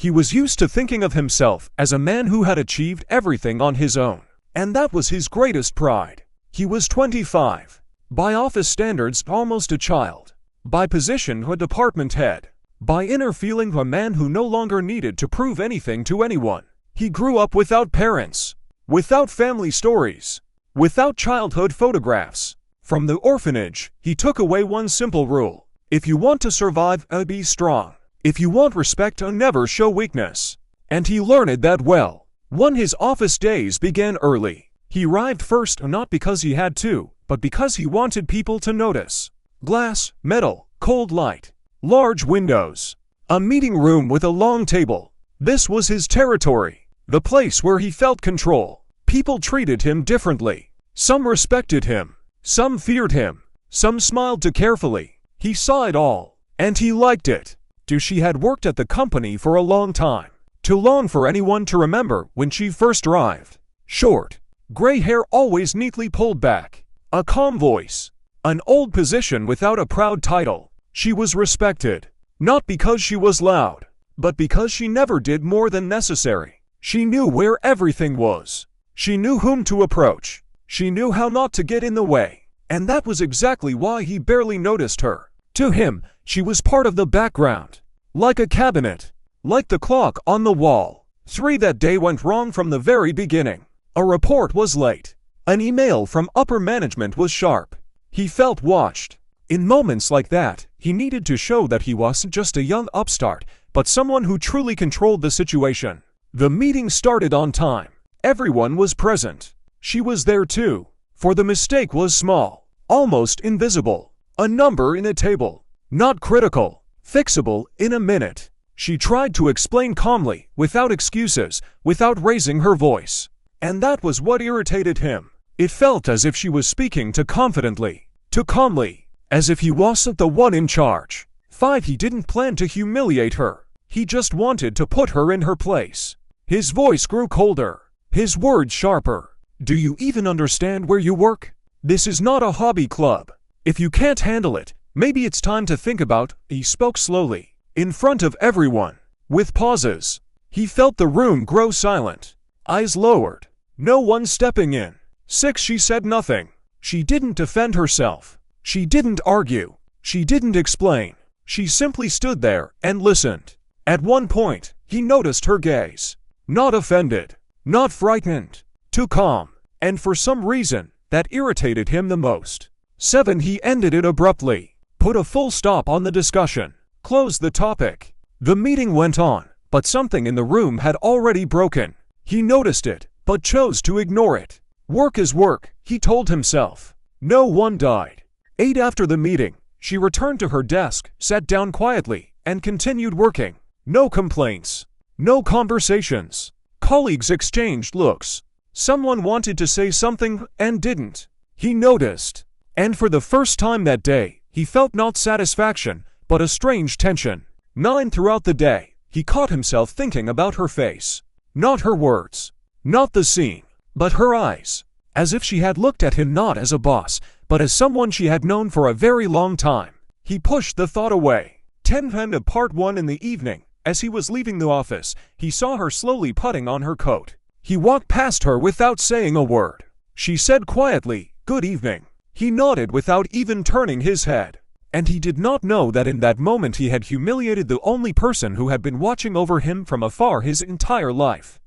He was used to thinking of himself as a man who had achieved everything on his own, and that was his greatest pride. He was 25. By office standards, almost a child. By position, a department head. By inner feeling, a man who no longer needed to prove anything to anyone. He grew up without parents, without family stories, without childhood photographs. From the orphanage, he took away one simple rule. If you want to survive, be strong. If you want respect, never show weakness. And he learned that well. One his office days began early. He arrived first not because he had to, but because he wanted people to notice. Glass, metal, cold light, large windows. A meeting room with a long table. This was his territory, the place where he felt control. People treated him differently. Some respected him, some feared him, some smiled too carefully. He saw it all, and he liked it. She had worked at the company for a long time, too long for anyone to remember when she first arrived. Short, gray hair always neatly pulled back, a calm voice, an old position without a proud title. She was respected, not because she was loud, but because she never did more than necessary. She knew where everything was. She knew whom to approach. She knew how not to get in the way, and that was exactly why he barely noticed her. To him, she was part of the background. Like a cabinet, like the clock on the wall. 3 that day went wrong from the very beginning. A report was late. An email from upper management was sharp. He felt watched. In moments like that, he needed to show that he wasn't just a young upstart, but someone who truly controlled the situation. The meeting started on time. Everyone was present. She was there too, for the mistake was small, almost invisible. A number in a table. Not critical. Fixable in a minute. She tried to explain calmly, without excuses, without raising her voice. And that was what irritated him. It felt as if she was speaking too confidently, too calmly, as if he wasn't the one in charge. 5 He didn't plan to humiliate her. He just wanted to put her in her place. His voice grew colder, his words sharper. Do you even understand where you work? This is not a hobby club. If you can't handle it, maybe it's time to think about. He spoke slowly, in front of everyone, with pauses. He felt the room grow silent, eyes lowered, no one stepping in. 6 She said nothing. She didn't defend herself. She didn't argue. She didn't explain. She simply stood there and listened. At one point, he noticed her gaze. Not offended, not frightened, too calm, and for some reason, that irritated him the most. 7 He ended it abruptly. Put a full stop on the discussion. Closed the topic. The meeting went on, but something in the room had already broken. He noticed it, but chose to ignore it. Work is work, he told himself. No one died. 8 After the meeting, she returned to her desk, sat down quietly, and continued working. No complaints. No conversations. Colleagues exchanged looks. Someone wanted to say something and didn't. He noticed. And for the first time that day, he felt not satisfaction, but a strange tension. 9 Throughout the day, he caught himself thinking about her face. Not her words. Not the scene. But her eyes. As if she had looked at him not as a boss, but as someone she had known for a very long time. He pushed the thought away. 10 Part 1 In the evening, as he was leaving the office, he saw her slowly putting on her coat. He walked past her without saying a word. She said quietly, "Good evening." He nodded without even turning his head. And he did not know that in that moment he had humiliated the only person who had been watching over him from afar his entire life.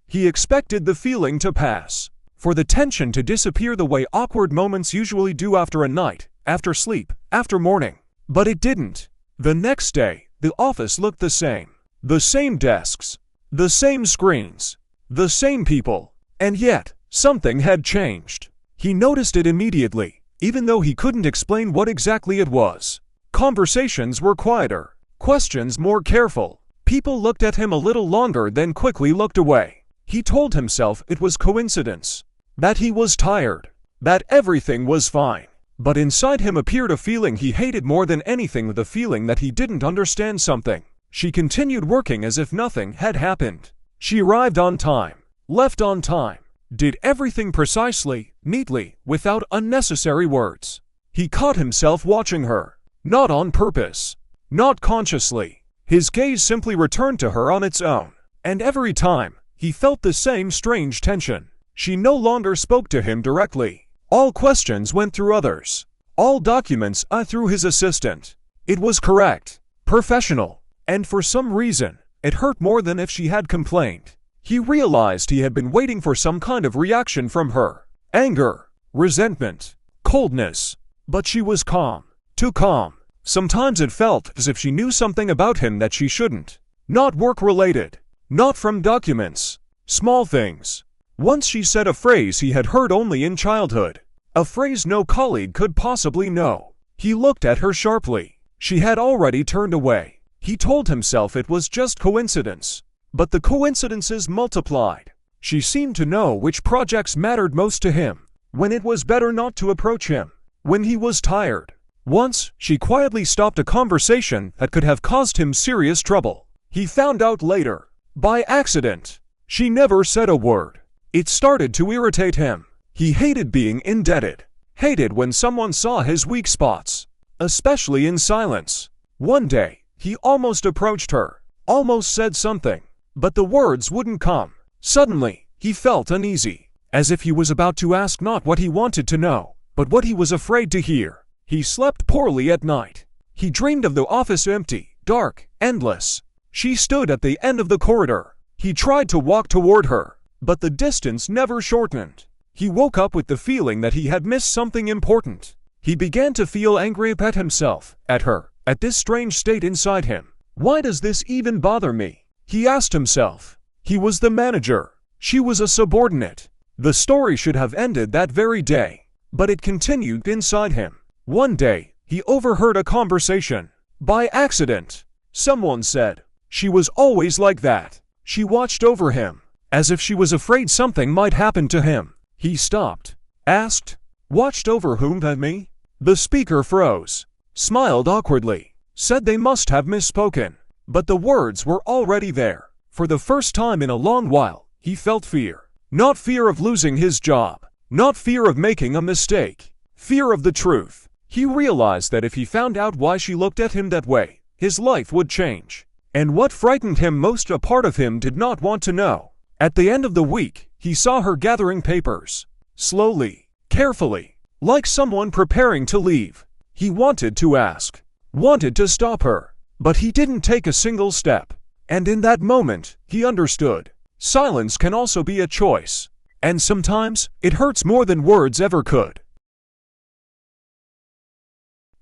He expected the feeling to pass, for the tension to disappear the way awkward moments usually do after a night, after sleep, after morning. But it didn't. The next day, the office looked the same. The same desks, the same screens, the same people. And yet, something had changed. He noticed it immediately, even though he couldn't explain what exactly it was. Conversations were quieter, questions more careful. People looked at him a little longer then quickly looked away. He told himself it was coincidence, that he was tired, that everything was fine. But inside him appeared a feeling he hated more than anything, the feeling that he didn't understand something. She continued working as if nothing had happened. She arrived on time, left on time, did everything precisely, neatly, without unnecessary words. He caught himself watching her, not on purpose, not consciously, His gaze simply returned to her on its own, and every time, he felt the same strange tension. She no longer spoke to him directly. All questions went through others. All documents through his assistant. It was correct, professional, and for some reason, it hurt more than if she had complained. He realized he had been waiting for some kind of reaction from her. Anger, resentment, coldness. But she was calm. Too calm. Sometimes it felt as if she knew something about him that she shouldn't. Not work-related. Not from documents. Small things. Once she said a phrase he had heard only in childhood. A phrase no colleague could possibly know. He looked at her sharply. She had already turned away. He told himself it was just coincidence. But the coincidences multiplied. She seemed to know which projects mattered most to him, when it was better not to approach him, when he was tired. Once, she quietly stopped a conversation that could have caused him serious trouble. He found out later, by accident. She never said a word. It started to irritate him. He hated being indebted. Hated when someone saw his weak spots, especially in silence. One day, he almost approached her, almost said something, but the words wouldn't come. Suddenly, he felt uneasy, as if he was about to ask not what he wanted to know, but what he was afraid to hear. He slept poorly at night. He dreamed of the office empty, dark, endless. She stood at the end of the corridor. He tried to walk toward her, but the distance never shortened. He woke up with the feeling that he had missed something important. He began to feel angry at himself, at her, at this strange state inside him. Why does this even bother me? He asked himself. He was the manager. She was a subordinate. The story should have ended that very day, but it continued inside him. One day, he overheard a conversation. By accident, someone said, "She was always like that." She watched over him, as if she was afraid something might happen to him. He stopped, asked, "Watched over whom but me?" The speaker froze, smiled awkwardly, said they must have misspoken. But the words were already there. For the first time in a long while, he felt fear. Not fear of losing his job, not fear of making a mistake, fear of the truth. He realized that if he found out why she looked at him that way, his life would change. And what frightened him most, a part of him did not want to know. At the end of the week, he saw her gathering papers. Slowly, carefully, like someone preparing to leave. He wanted to ask, wanted to stop her, but he didn't take a single step. And in that moment, he understood. Silence can also be a choice. And sometimes, it hurts more than words ever could.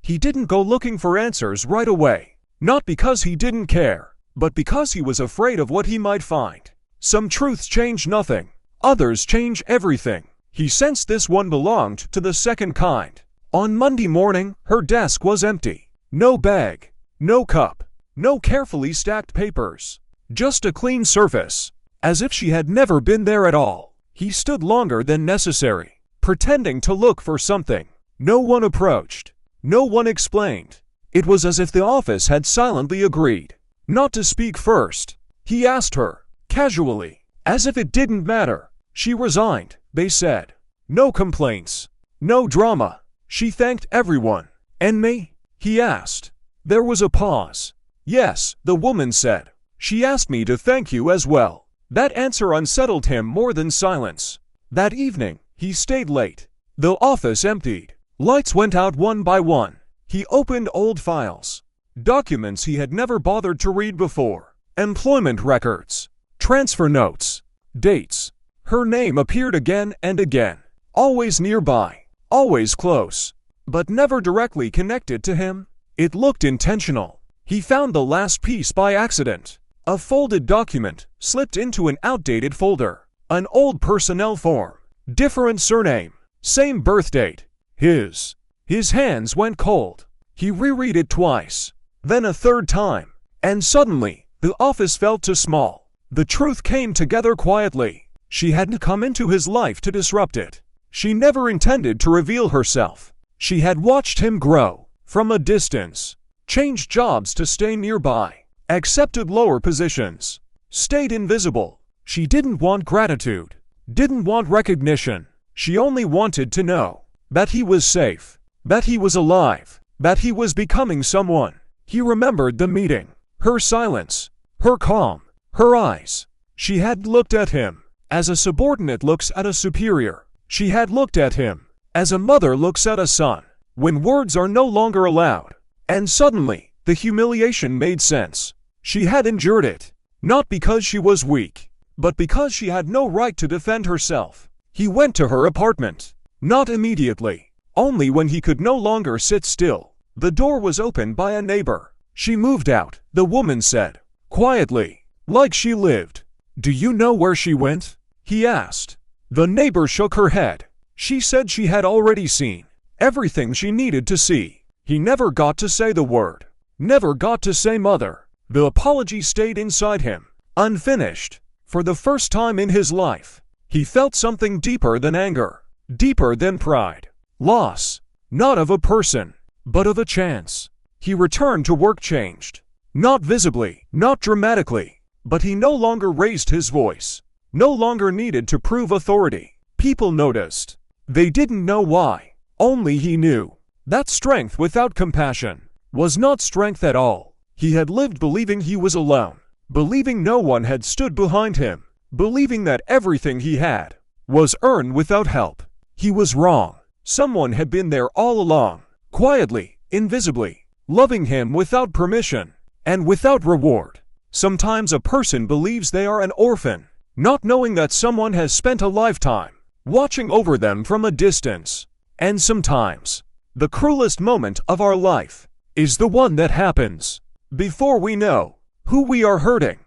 He didn't go looking for answers right away. Not because he didn't care, but because he was afraid of what he might find. Some truths change nothing. Others change everything. He sensed this one belonged to the second kind. On Monday morning, her desk was empty. No bag, no cup, no carefully stacked papers. Just a clean surface, as if she had never been there at all. He stood longer than necessary, pretending to look for something. No one approached. No one explained. It was as if the office had silently agreed not to speak first. He asked her, casually, as if it didn't matter. She resigned, they said. No complaints. No drama. She thanked everyone. And me? He asked. There was a pause. Yes, the woman said. She asked me to thank you as well. That answer unsettled him more than silence. That evening, he stayed late. The office emptied. Lights went out one by one. He opened old files. Documents he had never bothered to read before. Employment records. Transfer notes. Dates. Her name appeared again and again. Always nearby. Always close. But never directly connected to him. It looked intentional. He found the last piece by accident. A folded document slipped into an outdated folder. An old personnel form. Different surname. Same birth date. His. His hands went cold. He reread it twice. Then a third time. And suddenly, the office felt too small. The truth came together quietly. She hadn't come into his life to disrupt it. She never intended to reveal herself. She had watched him grow. From a distance. Changed jobs to stay nearby. Accepted lower positions. Stayed invisible. She didn't want gratitude. Didn't want recognition. She only wanted to know that he was safe. That he was alive. That he was becoming someone. He remembered the meeting. her silence, her calm, her eyes. She had looked at him as a subordinate looks at a superior. She had looked at him as a mother looks at a son, when words are no longer allowed. And suddenly, the humiliation made sense. She had endured it, not because she was weak, but because she had no right to defend herself. He went to her apartment. Not immediately, only when he could no longer sit still. The door was opened by a neighbor. She moved out, the woman said, quietly, like she lived. "Do you know where she went?" he asked. The neighbor shook her head. She said she had already seen everything she needed to see. He never got to say the word, never got to say mother. The apology stayed inside him, unfinished. For the first time in his life, he felt something deeper than anger, deeper than pride. Loss, not of a person, but of a chance. He returned to work changed. Not visibly, not dramatically, but he no longer raised his voice, no longer needed to prove authority. People noticed. They didn't know why. Only he knew. That strength without compassion was not strength at all. He had lived believing he was alone, believing no one had stood behind him, believing that everything he had was earned without help. He was wrong. Someone had been there all along, quietly, invisibly, loving him without permission and without reward. Sometimes a person believes they are an orphan, not knowing that someone has spent a lifetime watching over them from a distance. And sometimes, the cruelest moment of our life is the one that happens before we know who we are hurting.